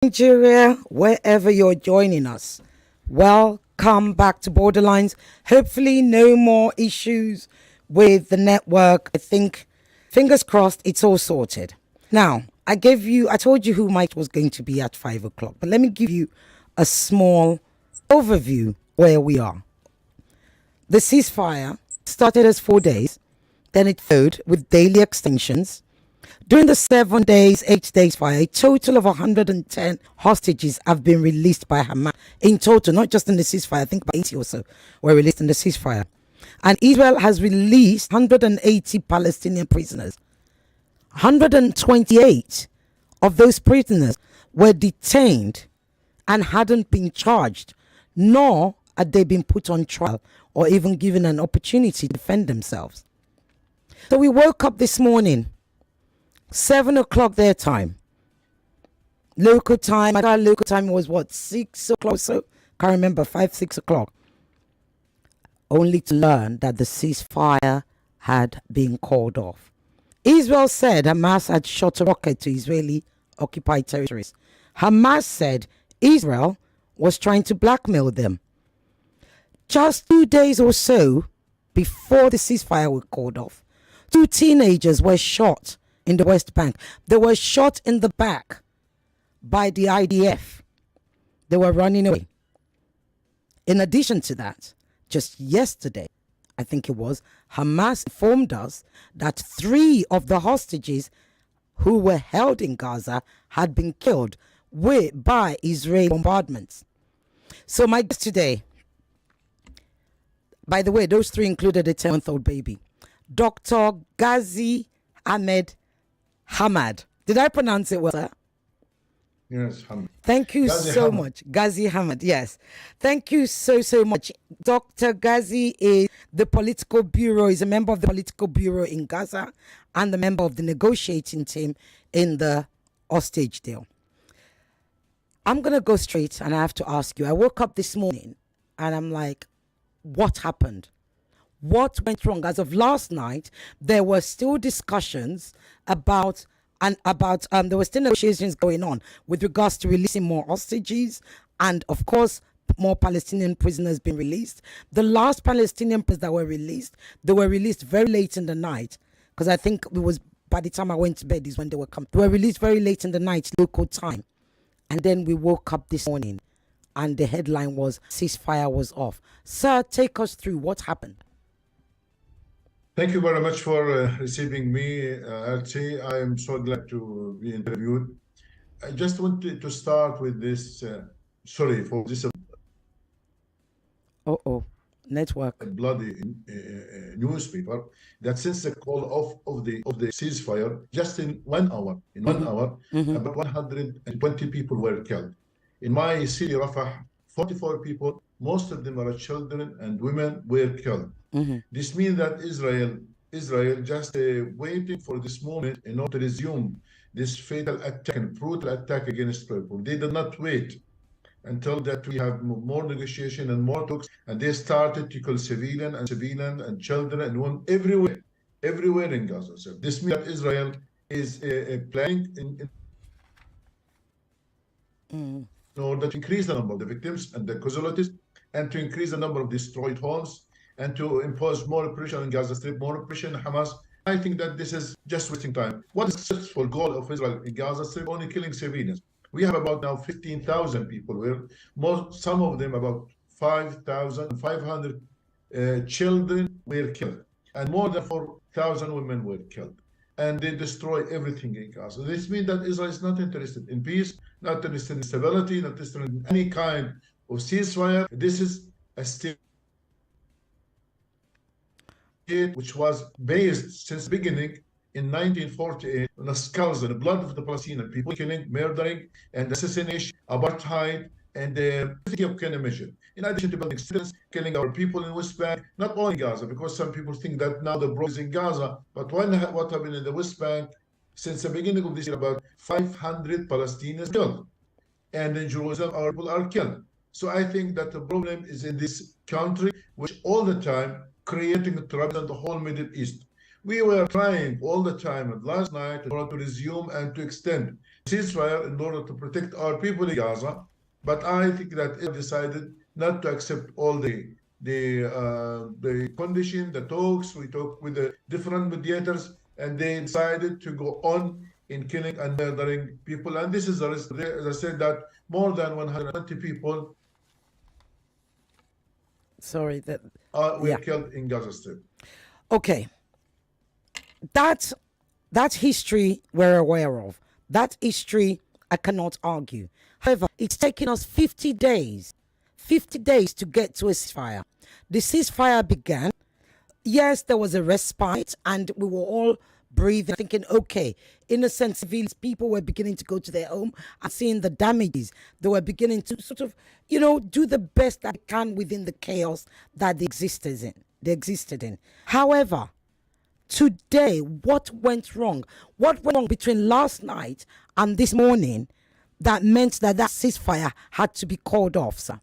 Nigeria, wherever you're joining us, welcome back to Borderlines. Hopefully, no more issues with the network. I think, fingers crossed, it's all sorted. Now, I told you who Mike was going to be at 5 o'clock, but let me give you a small overview where we are. The ceasefire started as 4 days, then it followed with daily extensions. During the 7 days, 8 days fire, a total of 110 hostages have been released by Hamas. In total, not just in the ceasefire, I think about 80 or so were released in the ceasefire. And Israel has released 180 Palestinian prisoners. 128 of those prisoners were detained and hadn't been charged, nor had they been put on trial or even given an opportunity to defend themselves. So we woke up this morning, 7 o'clock their time. Local time, I thought local time was what, 6 o'clock or so? Can't remember, 5, 6 o'clock. Only to learn that the ceasefire had been called off. Israel said Hamas had shot a rocket to Israeli occupied territories. Hamas said Israel was trying to blackmail them. Just 2 days or so before the ceasefire was called off, 2 teenagers were shot in the West Bank. They were shot in the back by the IDF. They were running away. In addition to that, just yesterday, I think it was, Hamas informed us that 3 of the hostages who were held in Gaza had been killed by Israeli bombardments. So my guest today, by the way, those 3 included a 10-month-old baby, Dr. Ghazi Ahmed Hamad. Did I pronounce it well, sir? Yes, Hamad. Thank you Ghazi so Hamad. much. Ghazi Hamad, yes. Thank you so much. Dr. Ghazi is is a member of the political bureau in Gaza and the member of the negotiating team in the hostage deal. I'm going to go straight and I have to ask you. I woke up this morning and I'm like, what happened? What went wrong? As of last night, there were still discussions about there were still negotiations going on with regards to releasing more hostages and, of course, more Palestinian prisoners being released. The last Palestinian prisoners that were released, they were released very late in the night, because I think it was by the time I went to bed is when they were coming. They were released very late in the night, local time. And then we woke up this morning and the headline was ceasefire was off. Sir, take us through what happened. Thank you very much for receiving me, Ireti. I am so glad to be interviewed. I just wanted to start with this, sorry for this Network. bloody newspaper, that since the call of the ceasefire, just in 1 hour, about 120 people were killed. In my city, Rafah, 44 people, most of them are children and women, were killed. This means that Israel just waiting for this moment in order to resume this fatal attack and brutal attack against people. They did not wait until that we have more negotiation and more talks, and they started to kill civilian and children and women everywhere in Gaza. So this means that Israel is planning in order to increase the number of the victims and the casualties, and to increase the number of destroyed homes, and to impose more pressure on Gaza Strip, more pressure on Hamas. I think that this is just wasting time. What is the successful goal of Israel in Gaza Strip? Only killing civilians. We have about now 15,000 people, where some of them about 5,500 children were killed, and more than 4,000 women were killed. And they destroy everything in Gaza. This means that Israel is not interested in peace, not interested in stability, not interested in any kind of ceasefire. This is a state which was based since the beginning in 1948 on the skulls and the blood of the Palestinian people, killing, murdering, and assassination, apartheid, and the of kind of mission. In addition to building cities, killing our people in West Bank, not only Gaza, because some people think that now the problem is in Gaza, but what happened in the West Bank since the beginning of this year, about 500 Palestinians killed, and in Jerusalem our people are killed. So I think that the problem is in this country, which all the time creating trouble in the whole Middle East. We were trying all the time, and last night, to resume and to extend ceasefire in order to protect our people in Gaza. But I think that Israel decided not to accept all the condition, the talks. We talked with the different mediators, and they decided to go on in killing and murdering people. And this is the risk. As I said, that more than 120 people Sorry, that were yeah. killed in Gaza Strip. Okay, that's history we're aware of. That history I cannot argue. However, it's taken us 50 days to get to a ceasefire. The ceasefire began. Yes, there was a respite, and we were all breathing, thinking, okay, innocent civilians, people were beginning to go to their home and seeing the damages. They were beginning to sort of, do the best that they can within the chaos that they existed in. However, today, what went wrong? What went wrong between last night and this morning that meant that ceasefire had to be called off, sir?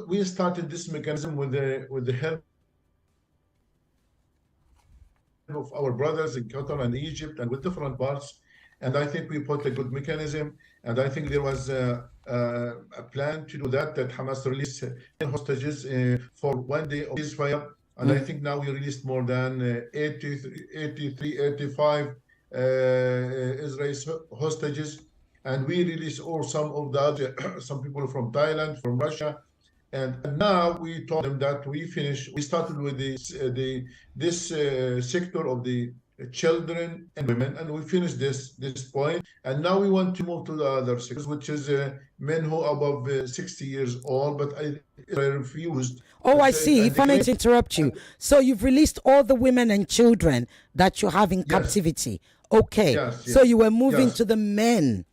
We started this mechanism with the help of our brothers in Qatar and Egypt and with different parts. And I think we put a good mechanism. And I think there was a plan to do that Hamas released 10 hostages for 1 day of ceasefire. And I think now we released more than 85 Israeli hostages. And we released some of the other, some people from Thailand, from Russia. And now we told them that we started with this sector of the children and women, and we finished this point. And now we want to move to the other sectors, which is men who are above 60 years old, but I refused. Oh, I see. If I may interrupt you. So you've released all the women and children that you have in captivity. Okay. Yes, so you were moving to the men.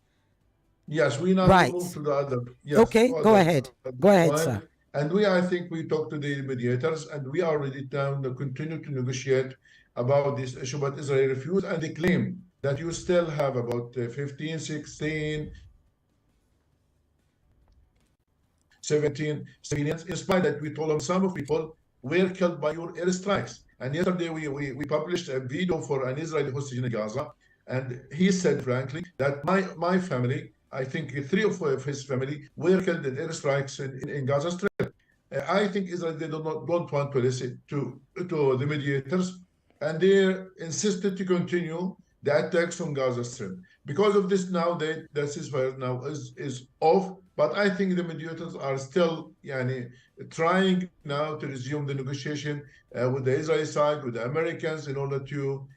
Yes, we now move to the other. Yes, okay, go ahead. Go ahead, sir. And I think we talked to the mediators, and we are ready to continue to negotiate about this issue. But Israel refused, and they claim that you still have about 15, 16, 17 civilians. In spite that we told them some of people were killed by your airstrikes. And yesterday we published a video for an Israeli hostage in Gaza, and he said frankly that my family, I think 3 of his family, were killed in airstrikes in Gaza Strip. I think Israel, they don't want to listen to the mediators, and they insisted to continue the attacks on Gaza Strip. Because of this, now the ceasefire now is off. But I think the mediators are still trying now to resume the negotiation with the Israeli side, with the Americans, in order to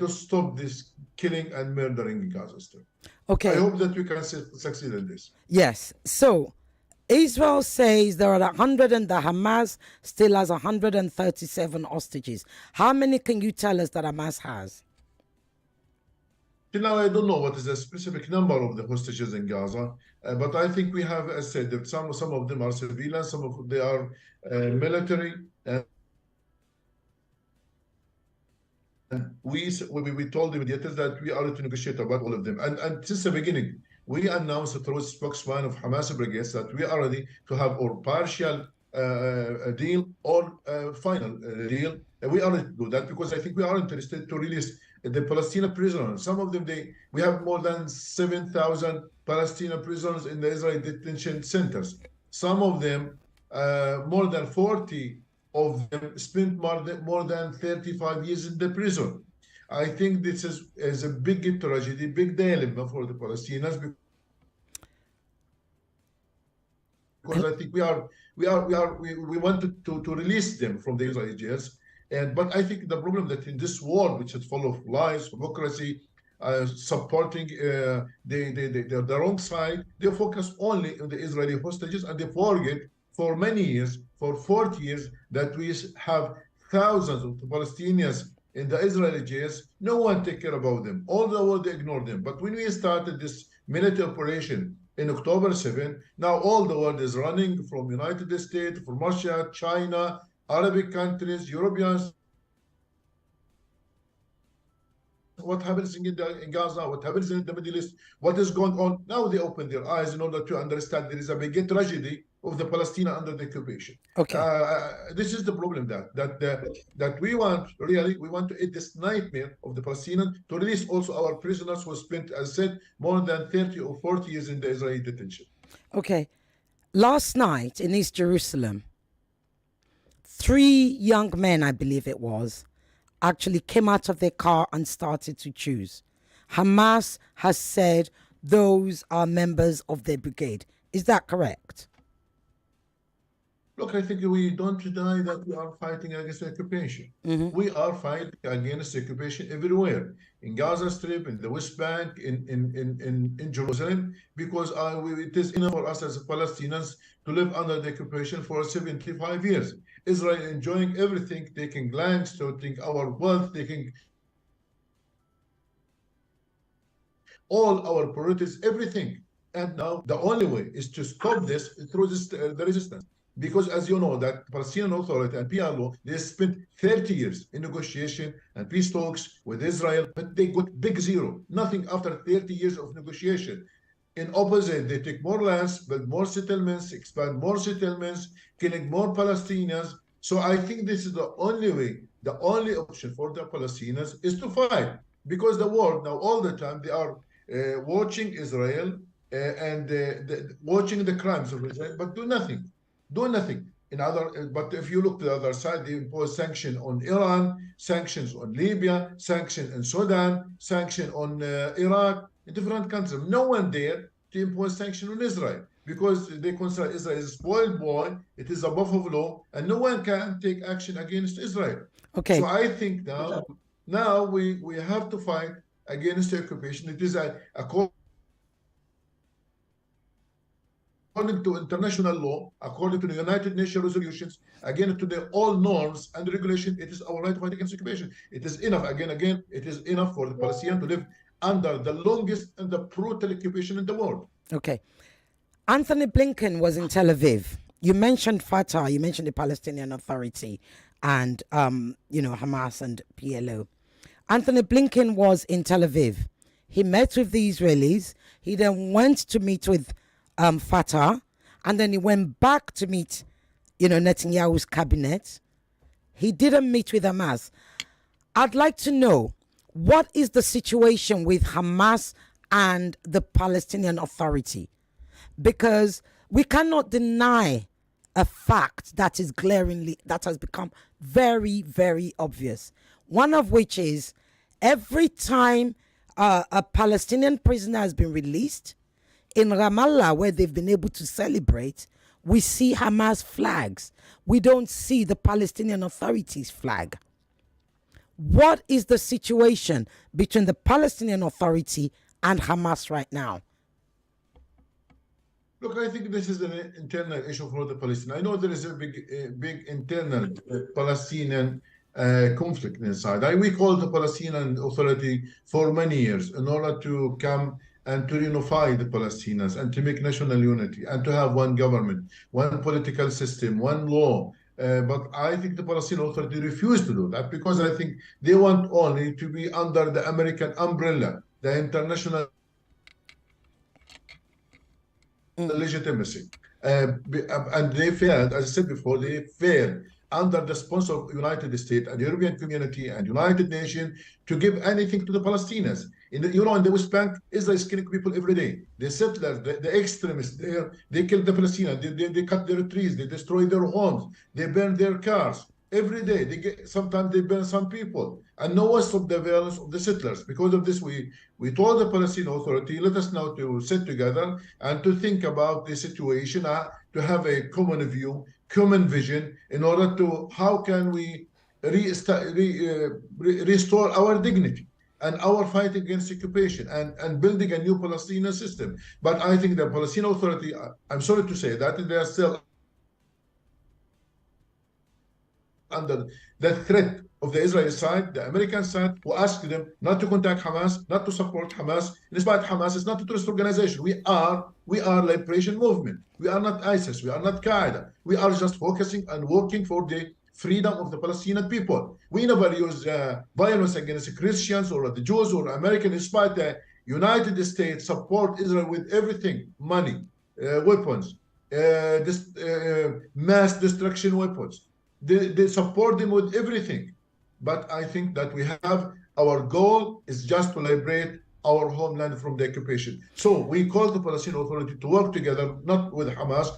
stop this killing and murdering in Gaza Strip. Okay. I hope that we can succeed in this. Yes. So Israel says there are 100 and the Hamas still has 137 hostages. How many can you tell us that Hamas has? Till now, I don't know what is the specific number of the hostages in Gaza, but I think we have, as said, that some of them are civilians, some of them are military. And we told the mediators that we are to negotiate about all of them. And since the beginning, we announced through spokesman of Hamas brigades that we are ready to have or partial deal or final deal. And we are ready to do that because I think we are interested to release the Palestinian prisoners. Some of them, we have more than 7,000 Palestinian prisoners in the Israeli detention centers. Some of them, more than 40 of them spent more than 35 years in the prison. I think this is a big tragedy, big dilemma for the Palestinians, because I think we wanted to release them from the Israeli jails. But I think the problem that in this world, which is full of lies, hypocrisy, supporting the wrong side, they focus only on the Israeli hostages, and they forget for many years, for 40 years, that we have thousands of Palestinians in the Israeli jails. No one take care about them. All the world, they ignore them. But when we started this military operation in October 7, now all the world is running from United States, from Russia, China, Arabic countries, Europeans, what happens in Gaza, what happens in the Middle East, what is going on. Now they open their eyes in order to understand there is a big tragedy of the Palestinians under the occupation. Okay. This is the problem that we want to end this nightmare of the Palestinians, to release also our prisoners who spent, as I said, more than 30 or 40 years in the Israeli detention. Okay. Last night in East Jerusalem, 3 young men, I believe it was, actually came out of their car and started to choose. Hamas has said those are members of their brigade. Is that correct? Look, I think we don't deny that we are fighting against occupation. We are fighting against occupation everywhere, in Gaza Strip, in the West Bank, in Jerusalem, because it is enough for us as Palestinians to live under the occupation for 75 years. Israel enjoying everything, taking lands, taking our wealth, taking all our priorities, everything. And now the only way is to stop this through the resistance. Because as you know, that Palestinian Authority and PLO, they spent 30 years in negotiation and peace talks with Israel, but they got big zero, nothing after 30 years of negotiation. In opposite, they take more lands, build more settlements, expand more settlements, killing more Palestinians. So I think this is the only way, the only option for the Palestinians is to fight. Because the world now all the time, they are watching Israel and watching the crimes of Israel, but do nothing. But if you look to the other side, they impose sanctions on Iran, sanctions on Libya, sanctions in Sudan, sanctions on Iraq, in different countries. No one dare to impose sanctions on Israel because they consider Israel is a spoiled boy, it is above of law, and no one can take action against Israel. Okay. So I think now we have to fight against the occupation. It is according to international law, according to the United Nations resolutions, again to the all norms and regulation, it is our right to fight against occupation. It is enough, again, it is enough for the Palestinians to live under the longest and the brutal occupation in the world. Okay. Anthony Blinken was in Tel Aviv. You mentioned Fatah, you mentioned the Palestinian Authority and, Hamas and PLO. Anthony Blinken was in Tel Aviv. He met with the Israelis. He then went to meet with Fatah, and then he went back to meet, Netanyahu's cabinet. He didn't meet with Hamas. I'd like to know, what is the situation with Hamas and the Palestinian Authority? Because we cannot deny a fact that has become very, very obvious. One of which is, every time a Palestinian prisoner has been released, in Ramallah, where they've been able to celebrate, we see Hamas flags. We don't see the Palestinian Authority's flag. What is the situation between the Palestinian Authority and Hamas right now? Look, I think this is an internal issue for the Palestinians. I know there is a big internal Palestinian conflict inside. We called the Palestinian Authority for many years in order to come and to unify the Palestinians and to make national unity and to have one government, one political system, one law. But I think the Palestinian Authority refused to do that because I think they want only to be under the American umbrella, the international legitimacy. And they failed, as I said before, they failed under the sponsor of United States and European community and United Nations to give anything to the Palestinians. In the West Bank, Israel is killing people every day. The settlers, the extremists, they kill the Palestinians. They cut their trees. They destroy their homes. They burn their cars every day. Sometimes they burn some people, and no one stopped the violence of the settlers. Because of this, we told the Palestinian Authority, let us now to sit together and to think about the situation, to have a common view, common vision, in order to how can we restore our dignity and our fight against occupation and building a new Palestinian system. But I think the Palestinian Authority, I'm sorry to say that, they are still under the threat of the Israeli side, the American side, who asked them not to contact Hamas, not to support Hamas. In spite, Hamas is not a terrorist organization. We are liberation movement. We are not ISIS. We are not Qaeda. We are just focusing and working for the freedom of the Palestinian people. We never use violence against Christians or the Jews or American, despite the United States support Israel with everything, money, weapons, mass destruction weapons. They support them with everything. But I think that we have, our goal is just to liberate our homeland from the occupation. So we call the Palestinian Authority to work together, not with Hamas,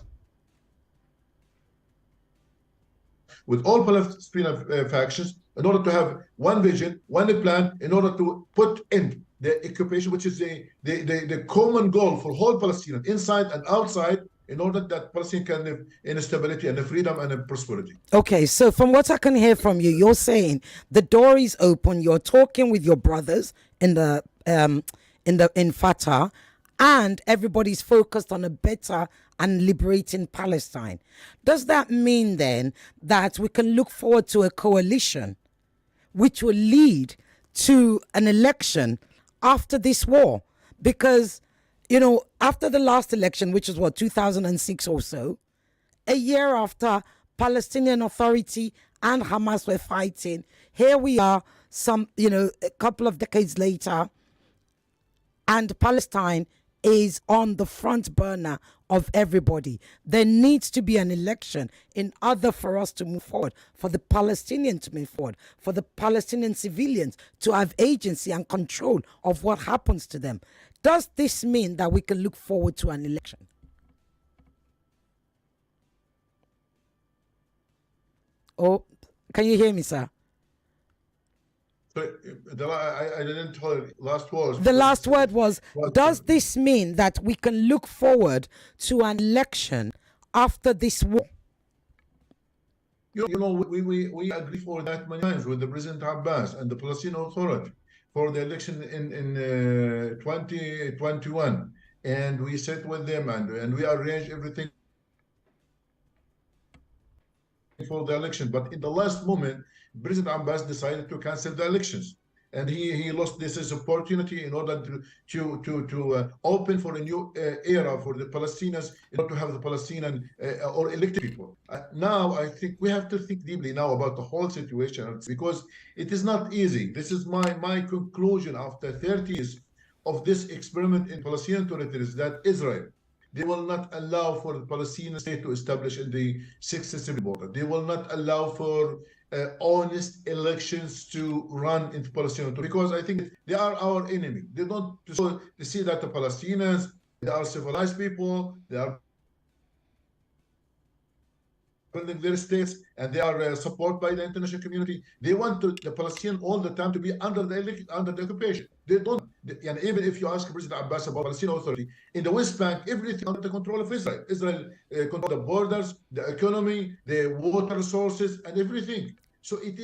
with all Palestinian factions, in order to have one vision, one plan, in order to put in the occupation, which is the common goal for whole Palestinians, inside and outside, in order that Palestine can live in stability and freedom and prosperity. Okay, so from what I can hear from you, you're saying the door is open. You're talking with your brothers in the in Fatah, and everybody's focused on a better and liberating Palestine. Does that mean then that we can look forward to a coalition which will lead to an election after this war? Because, you know, after the last election, which was what, 2006 or so, a year after Palestinian Authority and Hamas were fighting, here we are, a couple of decades later, and Palestine is on the front burner of everybody. There needs to be an election in order for us to move forward, for the Palestinians to move forward, for the Palestinian civilians to have agency and control of what happens to them. Does this mean that we can look forward to an election? Oh, can you hear me, sir? So I didn't hear last words. The last word was, does this mean that we can look forward to an election after this war? You know, we agree for that many times with the President Abbas and the Palestinian Authority for the election in 2021. And we sat with them and we arranged everything for the election. But in the last moment, President Abbas decided to cancel the elections, and he lost this opportunity in order to open for a new era for the Palestinians, in order to have the Palestinian or elected people. Now I think we have to think deeply now about the whole situation, because it is not easy. This is my conclusion after 30 years of this experiment in Palestinian territories, that Israel, they will not allow for the Palestinian state to establish in the 67 border. They will not allow for honest elections to run into Palestinian, because I think they are our enemy. They don't see that the Palestinians, they are civilized people, they are building their states, and they are supported by the international community. They want the Palestinians all the time to be under the occupation. They don't, and even if you ask President Abbas about Palestinian Authority, in the West Bank, everything under the control of Israel. Israel controls the borders, the economy, the water resources, and everything. So it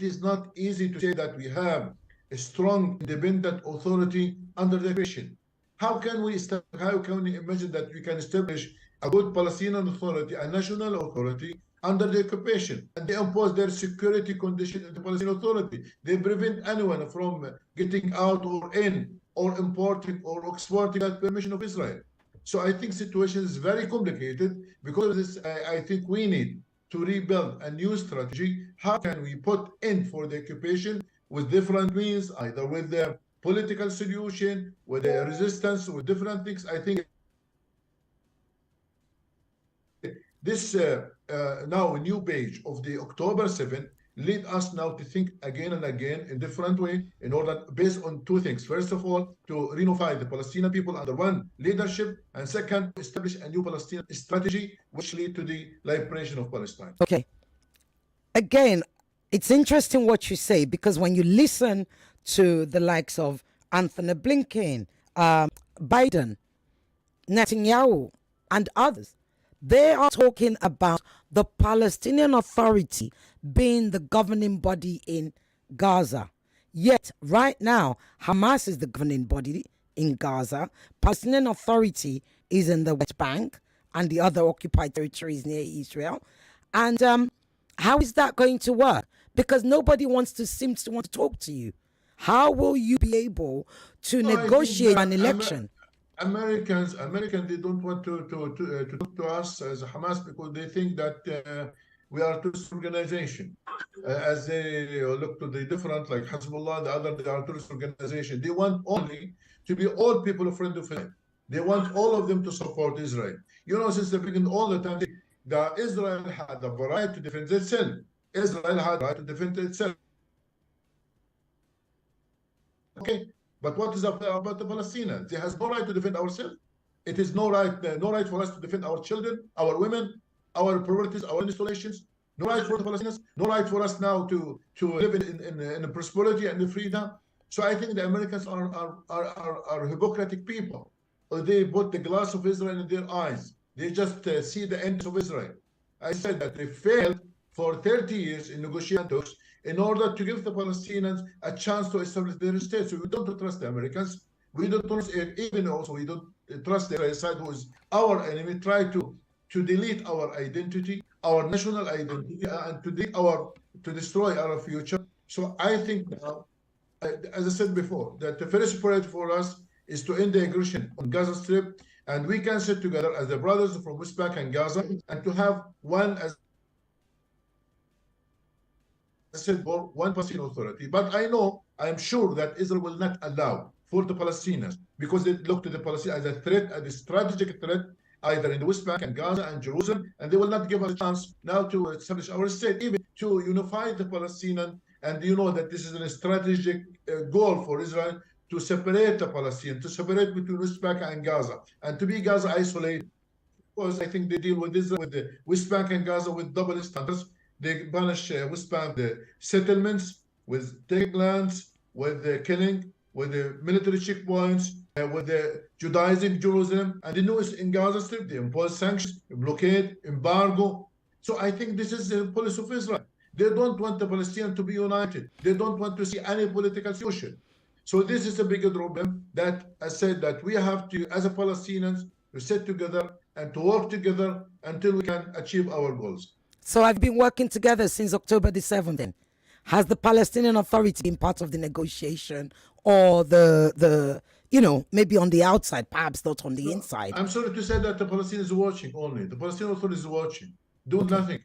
is not easy to say that we have a strong independent authority under the occupation. How can we imagine that we can establish a good Palestinian authority, a national authority under the occupation, and they impose their security conditions in the Palestinian Authority? They prevent anyone from getting out or in, or importing or exporting without permission of Israel. So I think situation is very complicated. Because of this, I think we need to rebuild a new strategy. How can we put in for the occupation with different means, either with the political solution, with the resistance, with different things? I think this now new page of the October 7th lead us now to think again and again in different way, in order, based on two things. First of all, to reunify the Palestinian people under one leadership, and second, to establish a new Palestinian strategy which lead to the liberation of Palestine. Okay. Again, it's interesting what you say, because when you listen to the likes of Anthony Blinken, Biden, Netanyahu, and others, they are talking about the Palestinian Authority being the governing body in Gaza. Yet, right now, Hamas is the governing body in Gaza. Palestinian Authority is in the West Bank and the other occupied territories near Israel. And how is that going to work? Because nobody seems to want to talk to you. How will you be able to negotiate an election? Americans, they don't want to talk to us as Hamas, because they think that we are a terrorist organization. As they look to the different, like Hezbollah, the other, they are a terrorist organization. They want only to be all people a friend of Israel. They want all of them to support Israel. You know, since the beginning, all the time, that Israel had the right to defend itself. Israel had the right to defend itself. Okay, but what is about the Palestinians? They has no right to defend ourselves. It is no right for us to defend our children, our women, our properties, our installations. No right for the Palestinians. No right for us now to live in prosperity and freedom. So I think the Americans are hypocritic people. They put the glass of Israel in their eyes. They just see the end of Israel. I said that they failed for 30 years in negotiation talks in order to give the Palestinians a chance to establish their state. So we don't trust the Americans. We don't trust, even also we don't trust the Israeli side, who is our enemy, try to delete our identity, our national identity, and to destroy our future. So I think now, as I said before, that the first priority for us is to end the aggression on Gaza Strip, and we can sit together as the brothers from West Bank and Gaza, and to have one, as I said, one Palestinian authority. But I am sure that Israel will not allow for the Palestinians, because they look to the Palestinians as a threat, as a strategic threat, either in the West Bank and Gaza and Jerusalem, and they will not give us a chance now to establish our state, even to unify the Palestinian. And you know that this is a strategic goal for Israel, to separate the Palestinians, to separate between West Bank and Gaza, and to be Gaza isolated. Because I think they deal with Israel, with the West Bank and Gaza with double standards. They punish West Bank, the settlements, with taking lands, with the killing, with the military checkpoints, with the Judaizing Jerusalem, and the newest in Gaza Strip, they impose sanctions, blockade, embargo. So I think this is the policy of Israel. They don't want the Palestinians to be united. They don't want to see any political solution. So this is a bigger problem that I said that we have to, as a Palestinians, to sit together and to work together until we can achieve our goals. So I've been working together since October the 7th then. Has the Palestinian Authority been part of the negotiation, or the maybe on the outside, perhaps not on the inside? I'm sorry to say that the Palestinians is watching only. The Palestinian Authority is watching, do nothing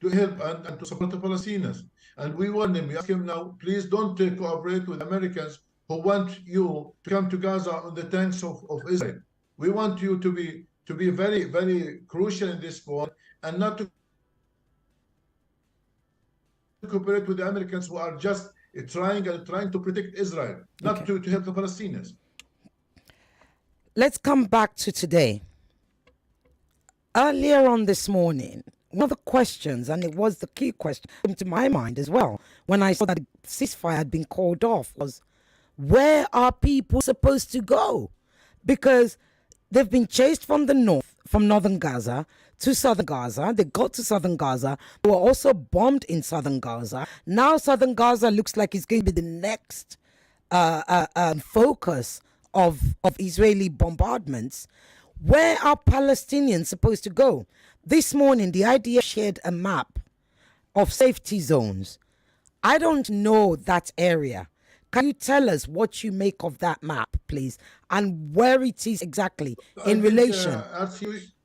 to help and to support the Palestinians. And we warn them, we ask them now, please don't cooperate with Americans who want you to come to Gaza on the tanks of Israel. We want you to be very, very crucial in this point, and not to cooperate with the Americans who are just trying to protect Israel, not to help the Palestinians. Let's come back to today. Earlier on this morning, one of the questions, and it was the key question to my mind as well, when I saw that the ceasefire had been called off, was where are people supposed to go? Because they've been chased from the north, from northern Gaza to southern Gaza. They got to southern Gaza. They were also bombed in southern Gaza. Now southern Gaza looks like it's going to be the next focus of Israeli bombardments. Where are Palestinians supposed to go? This morning, the IDF shared a map of safety zones. I don't know that area. Can you tell us what you make of that map, please, and where it is exactly in relation?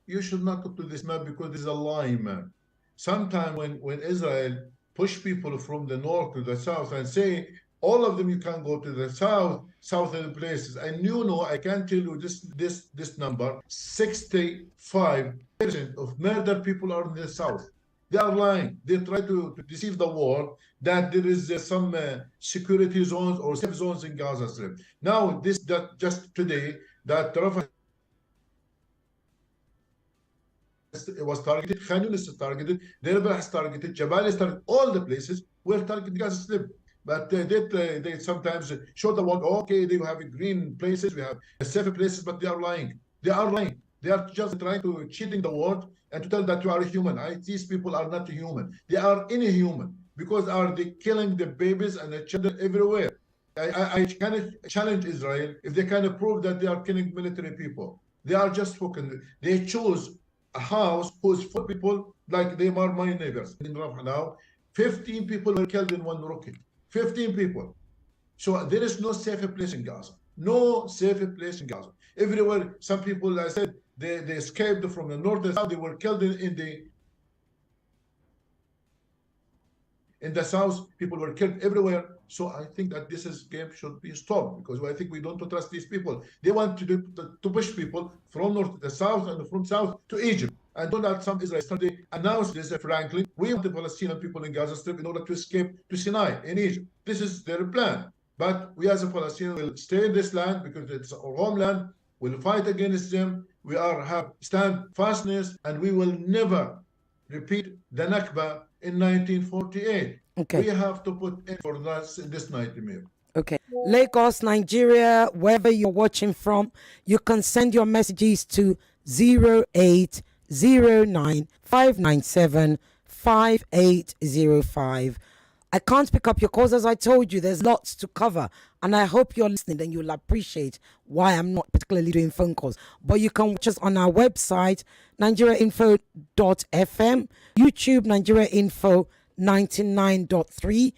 You should not go to this map, because it's a lie, man. Sometime when Israel push people from the north to the south and say, all of them you can go to the southern places, and I can tell you this number: 65% of murdered people are in the south. They are lying. They try to deceive the world that there is some security zones or safe zones in Gaza Strip. Now, that just today, that Rafah was targeted, Khan Yunis is targeted, Deir is targeted, Jabal is targeted, all the places were targeted Gaza Strip. But they sometimes show the world, okay, they have green places, we have safe places, but they are lying. They are lying. They are just trying to cheating the world and to tell that you are a human. These people are not human. They are inhuman, because they killing the babies and the children everywhere. I can challenge Israel if they can prove that they are killing military people. They are just fucking. They choose a house whose 4 people, like they are my neighbors in Rafah now. 15 people were killed in one rocket. 15 people. So there is no safe place in Gaza. No safe place in Gaza. Everywhere, some people, I said, they escaped from the north and south. They were killed in the In the south, people were killed everywhere. So I think that game should be stopped, because I think we don't trust these people. They want to push people from north to the south and from south to Egypt. And Donald Trump, Israel, yesterday announced this, frankly, we want the Palestinian people in Gaza Strip in order to escape to Sinai in Egypt. This is their plan. But we as a Palestinian will stay in this land because it's our homeland. We'll fight against them. We have stand fastness, and we will never repeat the Nakba in 1948. Okay. We have to put in for this nightmare. Okay. Lagos, Nigeria, wherever you're watching from, you can send your messages to 0809-597-5805. I can't pick up your calls, as I told you. There's lots to cover, and I hope you're listening and you'll appreciate why I'm not particularly doing phone calls. But you can watch us on our website, nigeriainfo.fm, YouTube, Nigeria Info 99.3,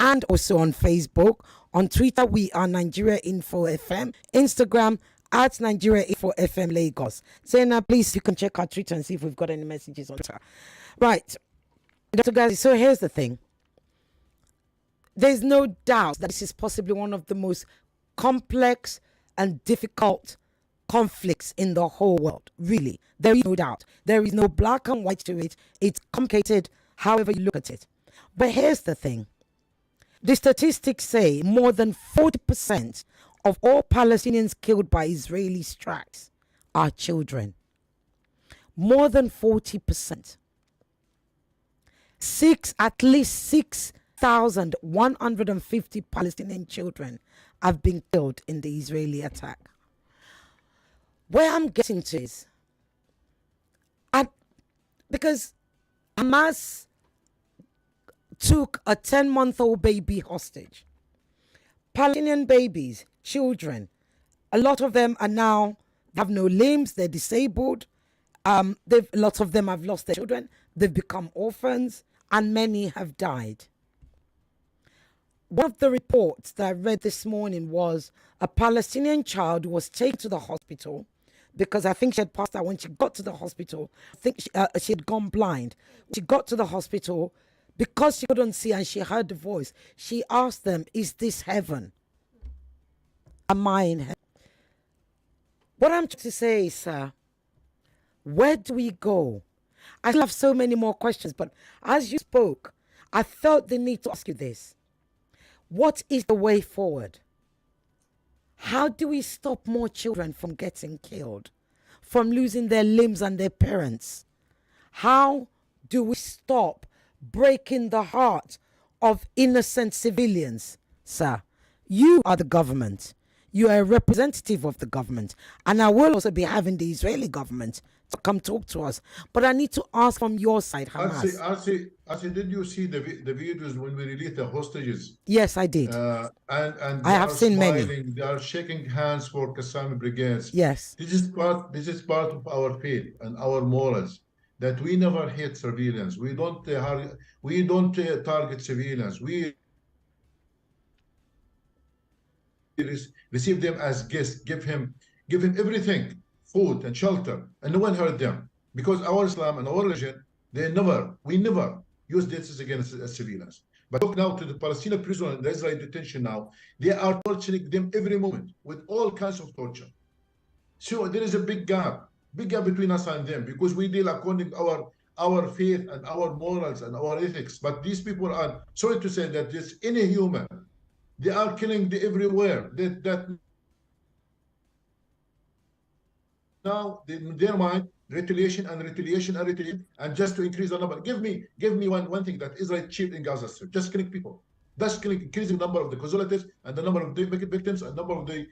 and also on Facebook. On Twitter, we are Nigeria Info FM. Instagram, at Nigeria Info FM Lagos. Now, please, you can check our Twitter and see if we've got any messages on Twitter. Right. Dr. Ghazi, so here's the thing. There's no doubt that this is possibly one of the most complex and difficult conflicts in the whole world. Really. There is no doubt. There is no black and white to it. It's complicated however you look at it. But here's the thing. The statistics say more than 40% of all Palestinians killed by Israeli strikes are children. More than 40%. At least 6,150 Palestinian children have been killed in the Israeli attack. Where I'm getting to is, because Hamas took a 10-month-old baby hostage. Palestinian babies, children, a lot of them are now have no limbs, they're disabled. Lots of them have lost their children. They've become orphans, and many have died. One of the reports that I read this morning was a Palestinian child who was taken to the hospital because I think she had passed out. When she got to the hospital, I think she had gone blind. She got to the hospital because she couldn't see and she heard the voice. She asked them, "Is this heaven? Am I in heaven?" What I'm trying to say is, sir, where do we go? I still have so many more questions, but as you spoke, I felt the need to ask you this. What is the way forward? How do we stop more children from getting killed, from losing their limbs and their parents? How do we stop breaking the heart of innocent civilians? Sir, you are the government. You are a representative of the government. And I will also be having the Israeli government to come talk to us. But I need to ask from your side, Hamas. Arsi, did you see the videos when we released the hostages? Yes, I did. And I have seen smiling, many. They are shaking hands for Qassam brigades. Yes. This is part of our faith and our morals, that we never hate civilians. We don't target civilians. We receive them as guests, give him everything, food and shelter, and no one hurt them, because our Islam and our religion, we never use this against civilians. But look now to the Palestinian prisoners in the Israeli detention now. They are torturing them every moment with all kinds of torture. So there is a big gap between us and them, because we deal according to our faith and our morals and our ethics. But these people are, sorry to say, that this inhuman. They are killing everywhere. That now in their mind, retaliation, and just to increase the number. Give me one thing that Israel achieved in Gaza Strip: just killing people, just increasing the number of the casualties and the number of the victims and number of the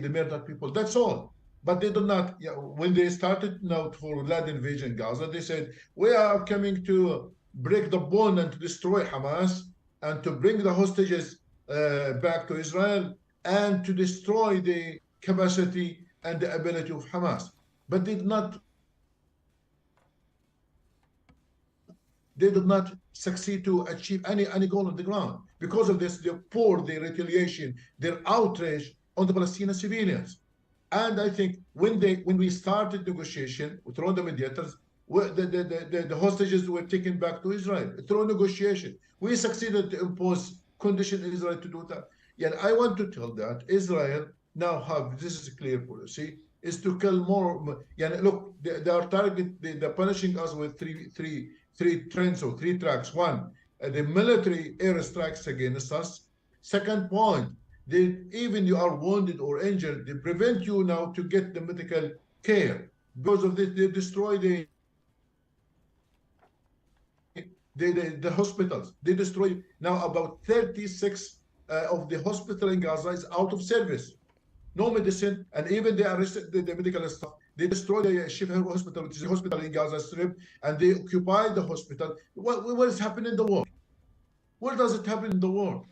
murdered people. That's all. But they do not. When they started now for land invasion Gaza, they said we are coming to break the bond and to destroy Hamas and to bring the hostages back to Israel and to destroy the capacity and the ability of Hamas. But they did not succeed to achieve any goal on the ground. Because of this, they poured their retaliation, their outrage on the Palestinian civilians. And I think when we started negotiation with all the mediators, The hostages were taken back to Israel through negotiation. We succeeded to impose conditions in Israel to do that. Yeah, I want to tell that Israel now have, this is a clear policy, is to kill more. Yeah, look, they are they're punishing us with three trends or three tracks. One, the military airstrikes against us. Second point, even you are wounded or injured, they prevent you now to get the medical care. Because of this, they destroy the hospitals. They destroy now about 36 of the hospital in Gaza is out of service. No medicine, and even they arrested the medical staff. They destroyed the Shifa hospital, which is a hospital in Gaza Strip, and they occupied the hospital. What is happening in the world? Where does it happen in the world?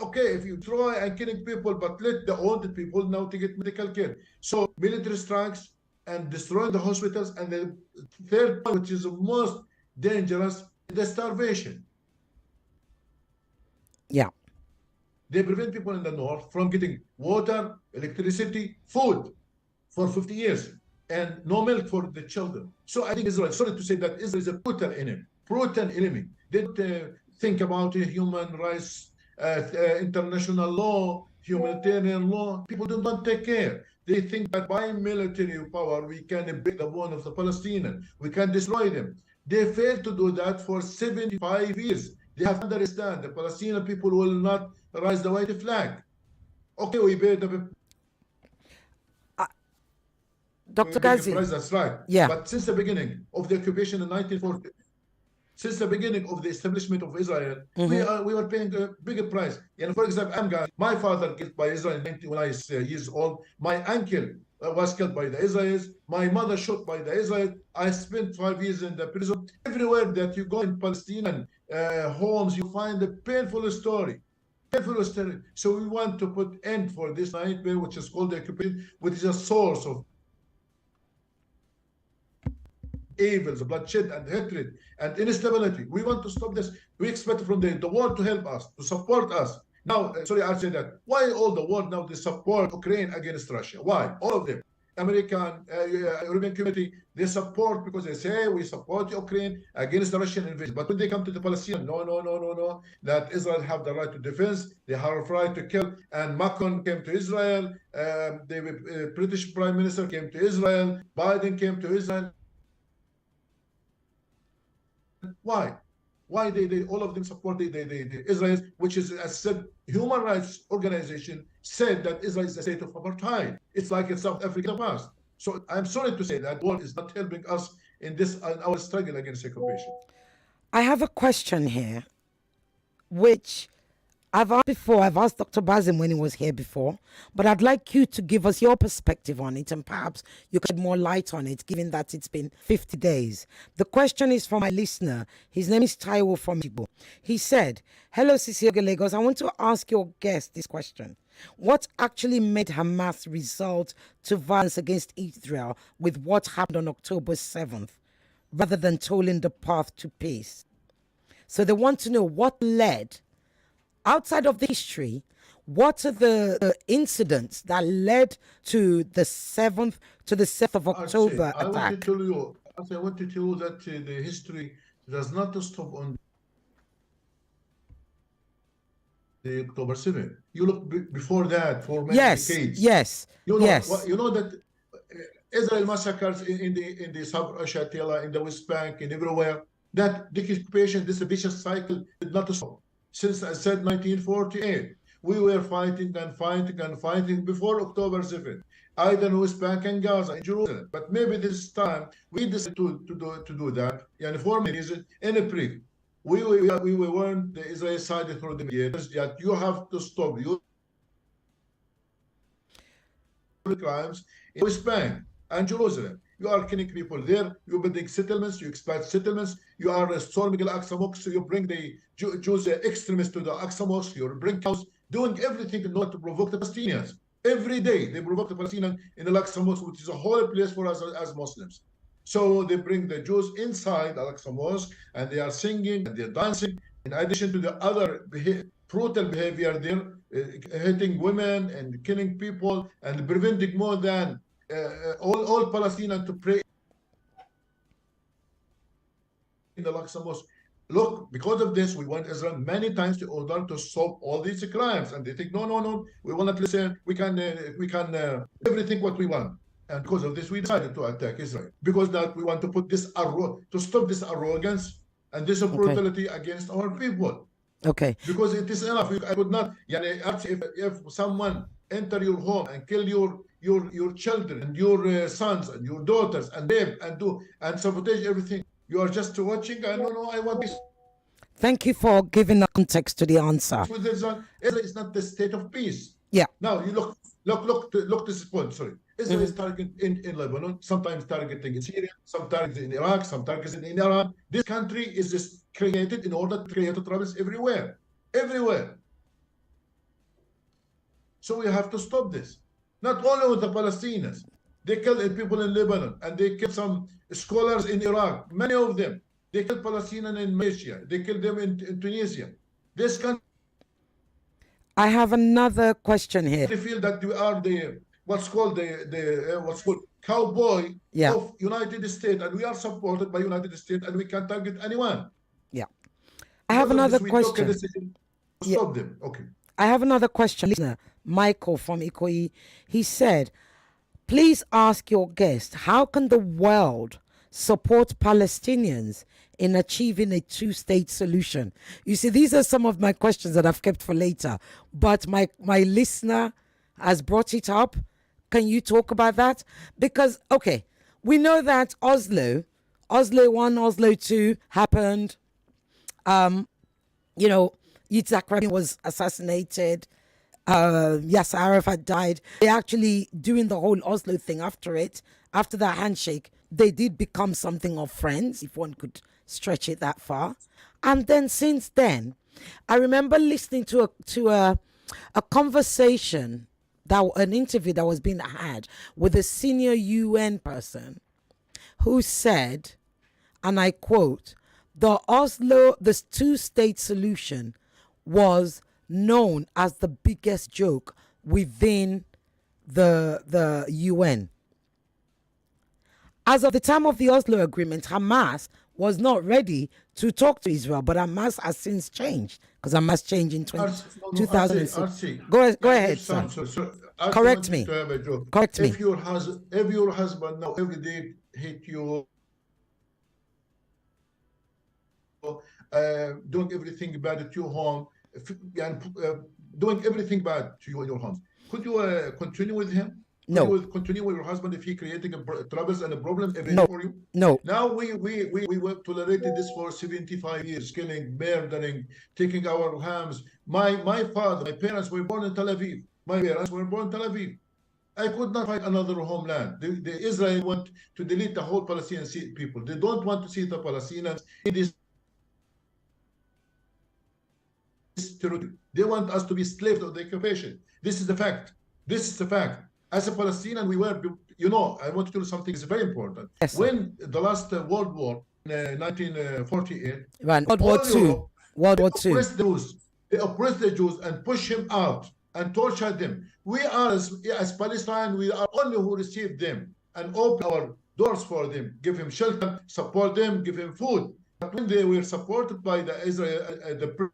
Okay, if you try and killing people, but let the wounded people now to get medical care. So military strikes and destroying the hospitals, and the third point, which is the most dangerous, the starvation. Yeah. They prevent people in the north from getting water, electricity, food for 50 years, and no milk for the children. So I think Israel, sorry to say that Israel is a brutal enemy. They don't think about human rights, international law, humanitarian law. People do not take care. They think that by military power, we can break the bone of the Palestinians. We can destroy them. They failed to do that for 75 years. They have to understand the Palestinian people will not raise the white flag. Okay, we paid the Dr. Ghazi. price, that's right. Yeah. But since the beginning of the occupation in 1940, since the beginning of the establishment of Israel, we were paying a bigger price. And for example, I'm Ghazi. My father killed by Israel when I was years old. My uncle was killed by the Israelis. My mother shot by the Israelis. I spent 5 years in the prison. Everywhere that you go in Palestinian homes, you find a painful story. So we want to put end for this nightmare, which is called the occupation, which is a source of evils, bloodshed, and hatred, and instability. We want to stop this. We expect from the world to help us, to support us. Now, sorry, I'll say that. Why all the world now they support Ukraine against Russia? Why? All of them. American, European community, they support because they say we support Ukraine against the Russian invasion. But when they come to the Palestinians, no, that Israel have the right to defense, they have the right to kill. And Macron came to Israel, the British Prime Minister came to Israel, Biden came to Israel. Why? Why they all of them support the Israel, which is, as said, human rights organization said that Israel is a state of apartheid. It's like in South Africa in the past. So I'm sorry to say that the world is not helping us in this our struggle against occupation. I have a question here, which I've asked before. I've asked Dr. Basim when he was here before, but I'd like you to give us your perspective on it, and perhaps you could shed more light on it, given that it's been 50 days. The question is from my listener. His name is Taiwo from Igbo. He said, "Hello, Cecilia Lagos. I want to ask your guest this question. What actually made Hamas resort to violence against Israel with what happened on October 7th, rather than tolling the path to peace?" So they want to know what led, outside of the history, what are the incidents that led to the 7th of October I want attack? to tell you that the history does not stop on the October 7th. You look before that for many decades. Yes. You know that Israel massacres in the Sub-Russia, in the West Bank, and everywhere. That the occupation, this vicious cycle did not stop. Since I said 1948, we were fighting before October 7th, either in West Bank and Gaza, in Jerusalem. But maybe this time we decided to do that, and for many reasons, in a brief. We warned the Israeli side through the mediators that you have to stop your crimes in West Bank and Jerusalem. You are killing people there. You're building settlements. You expand settlements. You are storming Al-Aqsa Mosque. You bring the Jews extremists to the Al-Aqsa Mosque. You bring cows, doing everything in order to provoke the Palestinians. Every day they provoke the Palestinians in the Al-Aqsa Mosque, which is a holy place for us as Muslims. So they bring the Jews inside Al-Aqsa Mosque, and they are singing and they're dancing. In addition to the other brutal behavior there, hitting women and killing people and preventing more than all Palestinians to pray the Al-Aqsa Mosque. Look, because of this, we went Israel many times to order to stop all these crimes, and they think, no, no, no, we will not listen. We can everything what we want. And because of this, we decided to attack Israel because that we want to put this to stop this arrogance and this brutality against our people. Okay. Because it is enough. I could not. If someone enter your home and kill your children and your sons and your daughters and rape and sabotage everything, you are just watching. I don't know. I want this. Thank you for giving the context to the answer. Israel is not the state of peace. Yeah. Now you look to this point. Sorry, Israel is targeting in Lebanon, sometimes targeting in Syria, some targets in Iraq, some targets in Iran. This country is just created in order to create troubles everywhere, everywhere. So we have to stop this. Not only with the Palestinians, they killed people in Lebanon and they killed some scholars in Iraq. Many of them. They killed Palestinians in Malaysia. They killed them in Tunisia. This country. I have another question here. They feel that we are the what's called cowboy of United States, and we are supported by United States, and we can target anyone. Yeah. I have another question. Stop them. Okay. I have another question. Listener Michael from Ikoyi, he said, please ask your guest, how can the world support Palestinians in achieving a two-state solution? You see, these are some of my questions that I've kept for later, but my listener has brought it up. Can you talk about that? Because, okay, we know that Oslo 1, Oslo 2 happened. You know, Yitzhak Rabin was assassinated. Yasser Arafat died. They actually, doing the whole Oslo thing after that handshake, they did become something of friends, if one could stretch it that far. And then since then, I remember listening to a conversation, an interview that was being had with a senior UN person who said, and I quote, the two-state solution was known as the biggest joke within the UN. As of the time of the Oslo Agreement, Hamas was not ready to talk to Israel, but Hamas has since changed, because Hamas changed in 2006. Go ahead, son. Correct me. Correct me. If your husband now every day hit you, doing everything bad at your home, doing everything bad to you in your homes, could you continue with him? No. You will continue with your husband if he creating troubles and a problem every day for you? No. Now we were tolerated this for 75 years, killing, murdering, taking our homes. My parents were born in Tel Aviv. My parents were born in Tel Aviv. I could not find another homeland. The Israel want to delete the whole Palestinian people. They don't want to see the Palestinians in this territory. They want us to be slaves of the occupation. This is the fact. This is the fact. As a Palestinian, we were, I want to tell you something is very important. Yes, when the last World War, in 1948, World War II. They oppressed the Jews and pushed them out and tortured them. We are, as Palestine, we are only who received them and open our doors for them, give them shelter, support them, give them food. But when they were supported by the the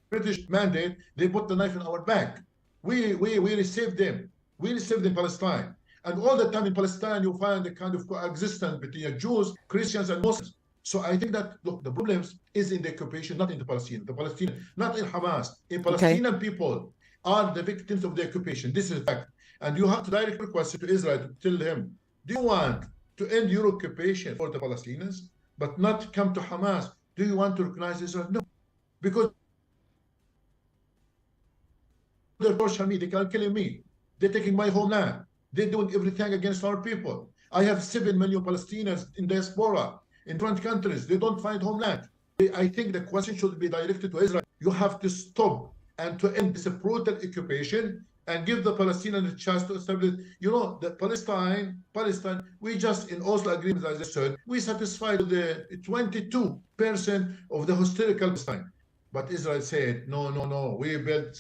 British mandate, they put the knife in our back. We received them. We received in Palestine. And all the time in Palestine, you find a kind of coexistence between Jews, Christians, and Muslims. So I think that, look, the problems is in the occupation, not in the Palestinian. The Palestinian, not in Hamas. In Palestinian people are the victims of the occupation. This is a fact. And you have to direct request to Israel to tell him, do you want to end your occupation for the Palestinians, but not come to Hamas? Do you want to recognize Israel? No. Because they're torturing me, they are killing me, they're taking my homeland, they're doing everything against our people. I have 7 million Palestinians in diaspora, in different countries, they don't find homeland. I think the question should be directed to Israel. You have to stop and to end this brutal occupation and give the Palestinians a chance to establish, the Palestine, we just, in Oslo agreement, as I said, we satisfied the 22% of the historical Palestine. But Israel said, no, we built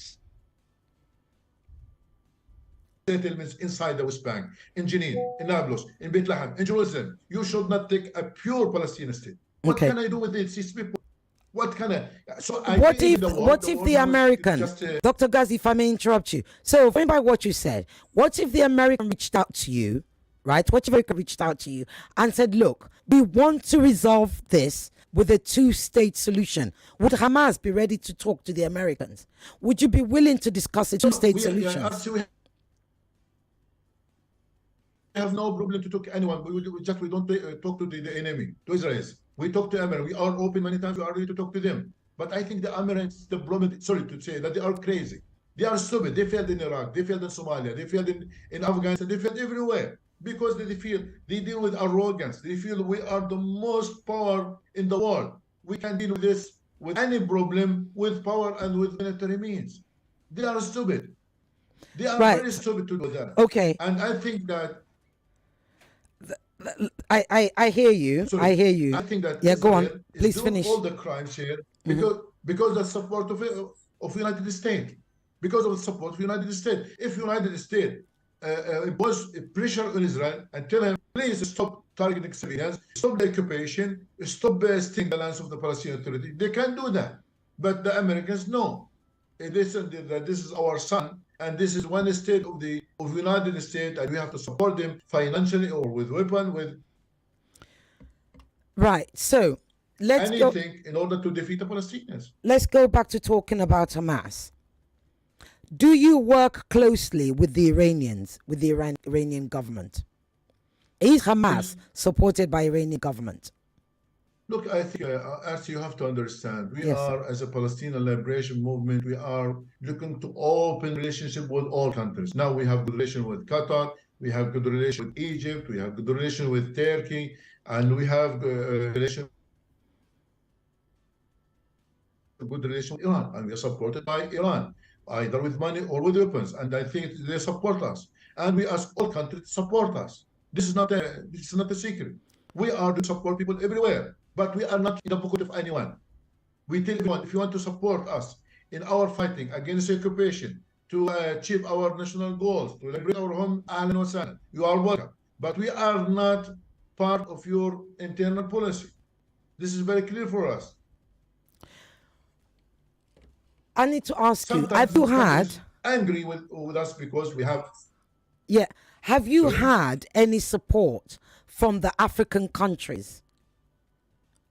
settlements inside the West Bank, in Jenin, in Nablus, in Bethlehem, in Jerusalem. You should not take a pure Palestinian state. What Okay. can I do with these people? What can I? So I What think if the war, what the if war the now is American, just Dr. Ghazi, if I may interrupt you? So, going by what you said, what if the American reached out to you, right? What if America reached out to you and said, "Look, we want to resolve this with a two-state solution"? Would Hamas be ready to talk to the Americans? Would you be willing to discuss a two-state solution? we have no problem to talk to anyone. We don't talk to the enemy, to Israelis. We talk to America. We are open many times. We are ready to talk to them. But I think the Americans, the problem, sorry to say that they are crazy. They are stupid. They failed in Iraq. They failed in Somalia. They failed in Afghanistan. They failed everywhere because they feel they deal with arrogance. They feel we are the most power in the world. We can deal with this with any problem with power and with military means. They are stupid. They are very stupid to do that. Okay. And I think that I hear you. sorry, I hear you. I think that yeah, Israel go on. Please doing finish. all the crimes here because the support of United States, because of the support of United States. If United States impose pressure on Israel and tell him, please stop targeting civilians, stop the occupation, stop stealing the lands of the Palestinian Authority, they can do that. But the Americans know. They said that this is our son, and this is one state of the United States, and we have to support them financially or with weapon, with right. So let's anything in order to defeat the Palestinians. Let's go back to talking about Hamas. Do you work closely with the Iranians, with the Iranian government? Is Hamas supported by Iranian government? Look, I think, as you have to understand, we Yes, are, as a Palestinian liberation movement, we are looking to open relationship with all countries. Now we have good relation with Qatar, we have good relation with Egypt, we have good relation with Turkey, and we have good relation with Iran, and we are supported by Iran, either with money or with weapons. And I think they support us, and we ask all countries to support us. This is not a secret. We are to support people everywhere. But we are not in the pocket of anyone. We tell everyone, if you want to support us in our fighting against the occupation, to achieve our national goals, to liberate our home, ahlan wa sahlan, you are welcome. But we are not part of your internal policy. This is very clear for us. I need to ask Sometimes you, have you had angry with us because we have have you had any support from the African countries?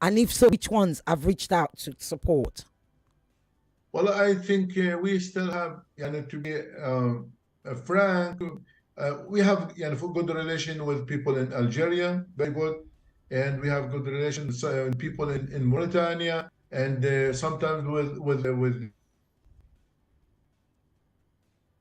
And if so, which ones have reached out to support? Well, I think we still have, to be frank, we have a good relation with people in Algeria, very good, and we have good relations with people in Mauritania, and sometimes with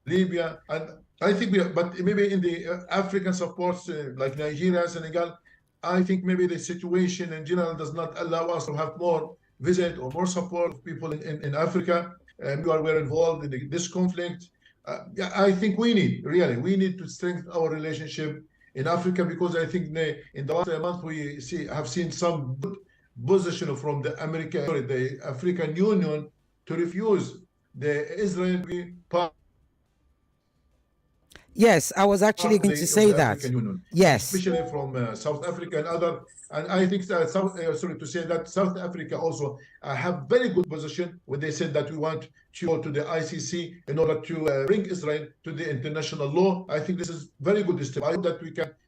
Libya, and I think but maybe in the African supports like Nigeria, Senegal, I think maybe the situation in general does not allow us to have more visit or more support of people in Africa. We're involved in this conflict. I think we need to strengthen our relationship in Africa, because I think in the last month we have seen some good position from the African Union to refuse the Israel to be part. Yes, I was actually going to say that. Yes, especially from South Africa and other. And I think that South Africa also have very good position when they said that we want to go to the ICC in order to bring Israel to the international law. I think this is very good step. I hope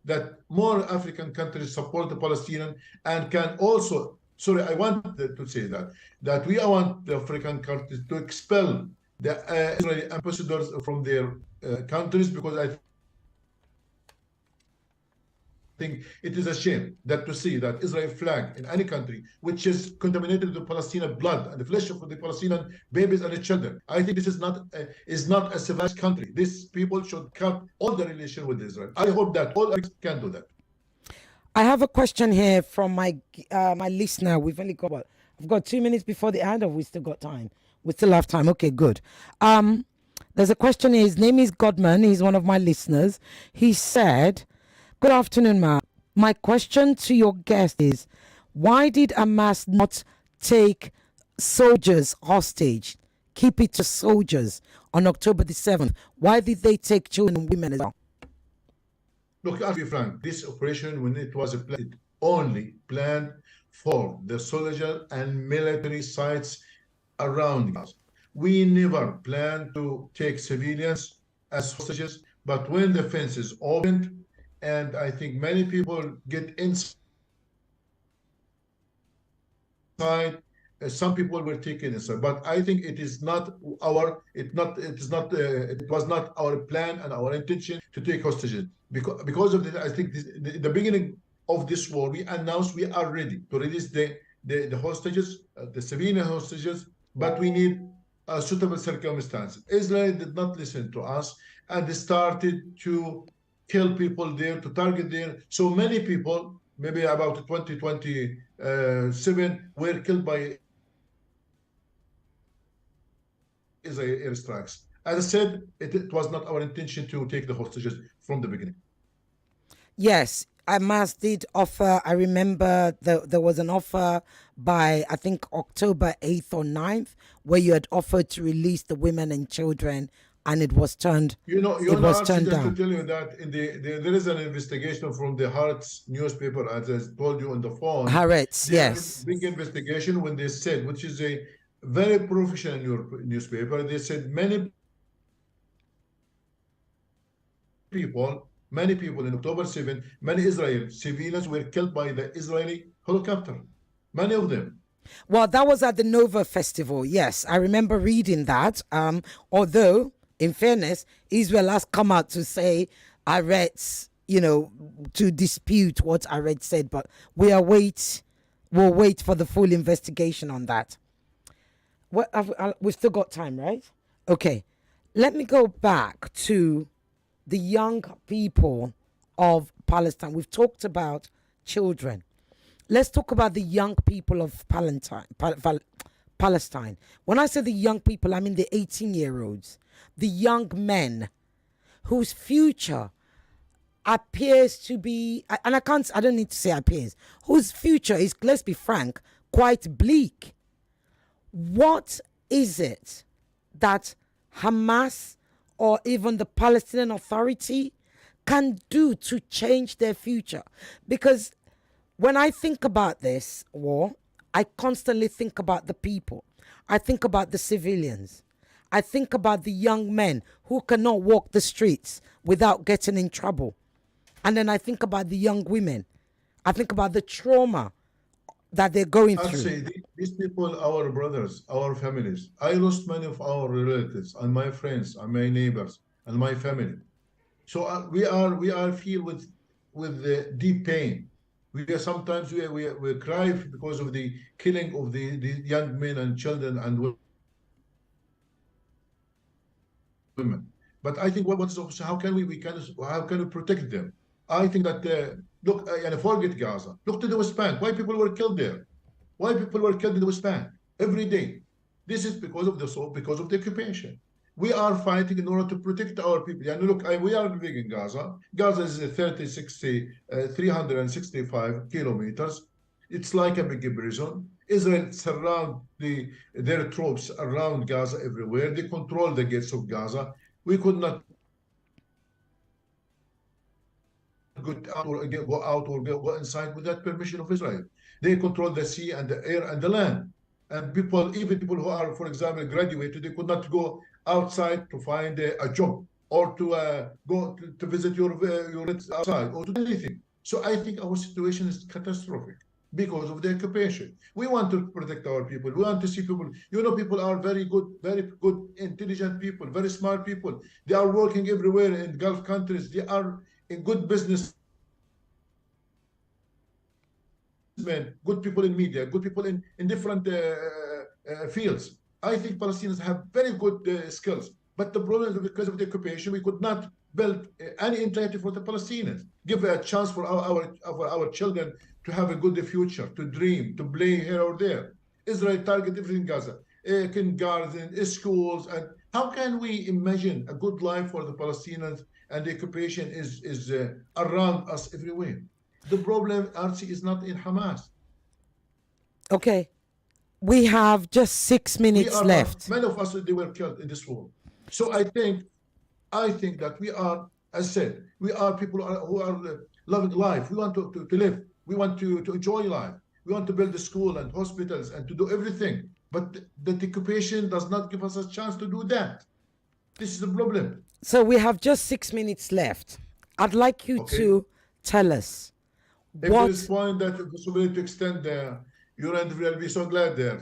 that more African countries support the Palestinian and can also. Sorry, I want to say that we want the African countries to expel the Israeli ambassadors from their countries, because I think it is a shame that to see that Israel flag in any country which is contaminated with Palestinian blood and the flesh of the Palestinian babies and the children. I think this is not a civilized country. These people should cut all the relation with Israel. I hope that all can do that. I have a question here from my listener. We've only got I've got 2 minutes before the end, or we still got time? We still have time. Okay, good. There's a question here. His name is Godman. He's one of my listeners. He said, "Good afternoon, Ma. My question to your guest is, why did Hamas not take soldiers hostage keep it to soldiers on October the 7th? Why did they take children and women as well? Look, I'll be frank, this operation, when it was planned, it only planned for the soldier and military sites around Gaza. We never planned to take civilians as hostages, but when the fences opened, and I think many people get inside, some people were taken inside. But I think it is not our, it was not our plan and our intention to take hostages. Because of this, I think the beginning of this war, we announced we are ready to release the hostages, the civilian hostages, but we need suitable circumstances. Israel did not listen to us and started to kill people there, to target there. So many people, maybe about 2027, were killed by Israel airstrikes. As I said, it was not our intention to take the hostages from the beginning. Yes, Hamas did offer. I remember there was an offer by, I think, October 8th or 9th, where you had offered to release the women and children, and it was turned down. Just to tell you that there is an investigation from the Haaretz newspaper, as I told you on the phone. Haaretz, yes. Big investigation when they said, which is a very professional newspaper, they said many people in October 7, many Israeli civilians were killed by the Israeli helicopter. Many of them. Well, that was at the Nova Festival. Yes, I remember reading that. Although, in fairness, Israel has come out to say Arets, to dispute what Aret said, but we'll wait for the full investigation on that. We've still got time, right? Okay. Let me go back to the young people of Palestine. We've talked about children. Let's talk about the young people of Palestine. When I say the young people, I mean the 18-year-olds, the young men whose future appears to be, and I don't need to say appears, whose future is, let's be frank, quite bleak. What is it that Hamas or even the Palestinian Authority can do to change their future? Because when I think about this war, I constantly think about the people. I think about the civilians. I think about the young men who cannot walk the streets without getting in trouble. And then I think about the young women. I think about the trauma that they're going through. Say, these people, our brothers, our families. I lost many of our relatives and my friends and my neighbors and my family. So we are filled with the deep pain. Sometimes we cry because of the killing of the young men and children and women. But I think how can we protect them? I think that look, and forget Gaza. Look to the West Bank. Why people were killed there? Why people were killed in the West Bank every day? This is because of the occupation. We are fighting in order to protect our people. And look, we are living in Gaza. Gaza is 365 kilometers. It's like a big prison. Israel surround their troops around Gaza everywhere. They control the gates of Gaza. We could not go out or go inside without permission of Israel. They control the sea and the air and the land. And even people who are, for example, graduated, they could not go outside to find a job or to go to visit your outside or to do anything. So I think our situation is catastrophic because of the occupation. We want to protect our people. We want to see people. People are very good, intelligent people, very smart people. They are working everywhere in Gulf countries. They are in good business, good people in media, good people in different fields. I think Palestinians have very good skills, but the problem is because of the occupation, we could not build any initiative for the Palestinians, give a chance for our children to have a good future, to dream, to play here or there. Israel target everything in Gaza, kindergarten, schools, and how can we imagine a good life for the Palestinians? And the occupation is around us everywhere. The problem, Archie, is not in Hamas. Okay. We have just 6 minutes left. Many of us, they were killed in this war. So I think that we are, as I said, we are people who are loving life. We want to live. We want to enjoy life. We want to build a school and hospitals and to do everything. But the occupation does not give us a chance to do that. This is the problem. So we have just 6 minutes left. I'd like you to tell us if there is point that possibility to extend your end, we'll be so glad there.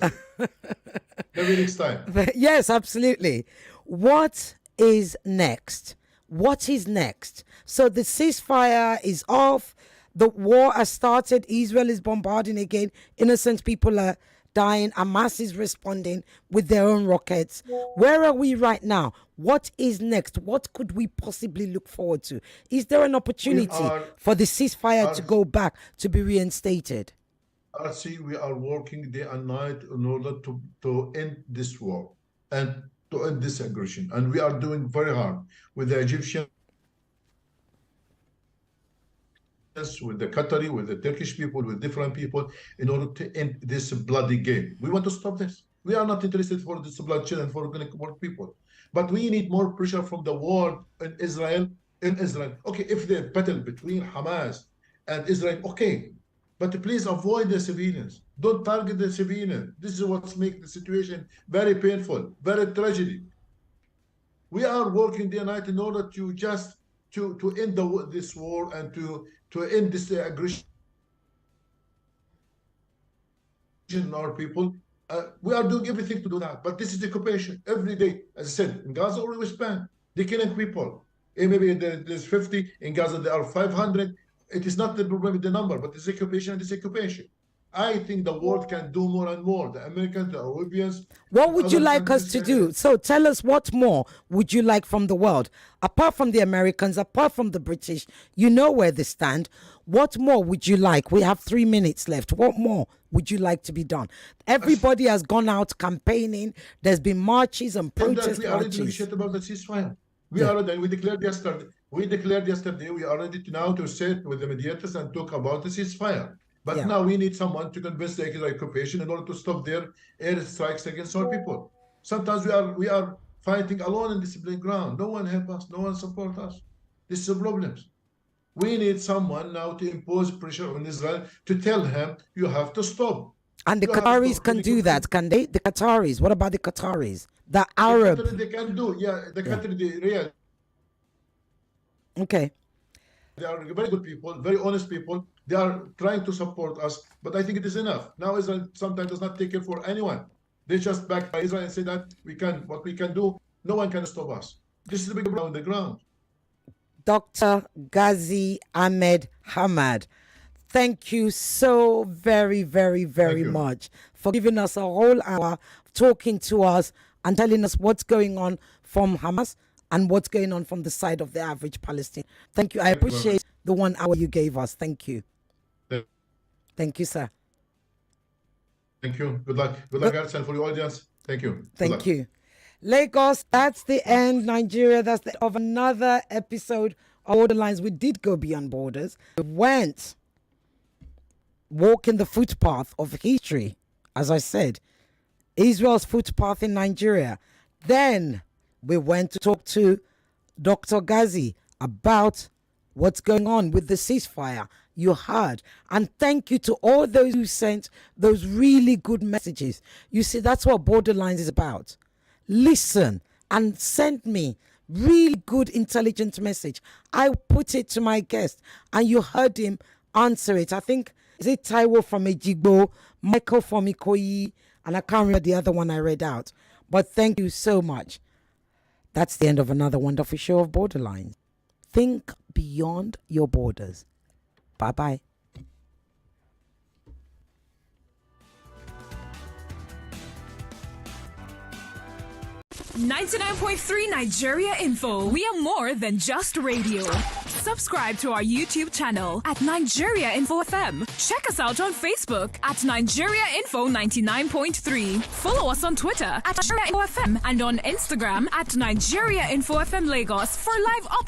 Maybe next time. Yes, absolutely. What is next? What is next? So the ceasefire is off. The war has started. Israel is bombarding again. Innocent people are dying. Hamas is responding with their own rockets. Where are we right now? What is next? What could we possibly look forward to? Is there an opportunity for the ceasefire to go back, to be reinstated? RC, we are working day and night in order to end this war and to end this aggression. And we are doing very hard with the Egyptians, with the Qatari, with the Turkish people, with different people, in order to end this bloody game. We want to stop this. We are not interested for this bloodshed and for people. But we need more pressure from the world in Israel. Okay, if the battle between Hamas and Israel, okay. But please avoid the civilians. Don't target the civilians. This is what makes the situation very painful, very tragedy. We are working day and night in order to just to end this war and to end this aggression in our people. We are doing everything to do that. But this is the occupation every day. As I said, in Gaza or in West Bank, they're killing people. Maybe there's 50. In Gaza, there are 500. It is not the problem with the number, but it's occupation and disoccupation. I think the world can do more and more. The Americans, the Europeans. What would you like us to do? So tell us, what more would you like from the world? Apart from the Americans, apart from the British, you know where they stand. What more would you like? We have 3 minutes left. What more would you like to be done? Everybody has gone out campaigning. There's been marches and protest We are ready to marches. negotiate about the ceasefire. We are ready. We declared yesterday. We are ready now to sit with the mediators and talk about the ceasefire. But now we need someone to convince the Israeli occupation in order to stop their air strikes against our people. Sometimes we are fighting alone in this ground. No one help us. No one support us. This is a problem. We need someone now to impose pressure on Israel to tell him you have to stop. And the Qataris can do that, can they? The Qataris. What about the Qataris? The Arab. They can do. Yeah, the Qatari, the real. Okay. They are very good people, very honest people. They are trying to support us, but I think it is enough. Now Israel sometimes does not take it for anyone. They just back by Israel and say that what we can do, no one can stop us. This is the big problem on the ground. Dr. Ghazi Ahmed Hamad, thank you so very, very, very much for giving us a whole hour, talking to us and telling us what's going on from Hamas and what's going on from the side of the average Palestinian. Thank you. I appreciate the 1 hour you gave us. Thank you. Thank you, sir. Thank you. Good luck. Good luck, guys, and for your audience. Thank you. Thank you. Lagos, that's the end. Nigeria, that's the end of another episode of Borderlines. We did go beyond borders. We went walking the footpath of history, as I said. Israel's footpath in Nigeria. Then we went to talk to Dr. Ghazi about what's going on with the ceasefire. You heard. And thank you to all those who sent those really good messages. You see, that's what Borderlines is about. Listen and send me really good, intelligent message. I put it to my guest and you heard him answer it. I think, is it Taiwo from Ejigbo, Michael from Ikoyi, and I can't remember the other one I read out. But thank you so much. That's the end of another wonderful show of Borderlines. Think beyond your borders. Bye-bye. 99.3 Nigeria Info. We are more than just radio. Subscribe to our YouTube channel at Nigeria Info FM. Check us out on Facebook at Nigeria Info 99.3. Follow us on Twitter at Nigeria Info FM and on Instagram at Nigeria Info FM Lagos for live updates.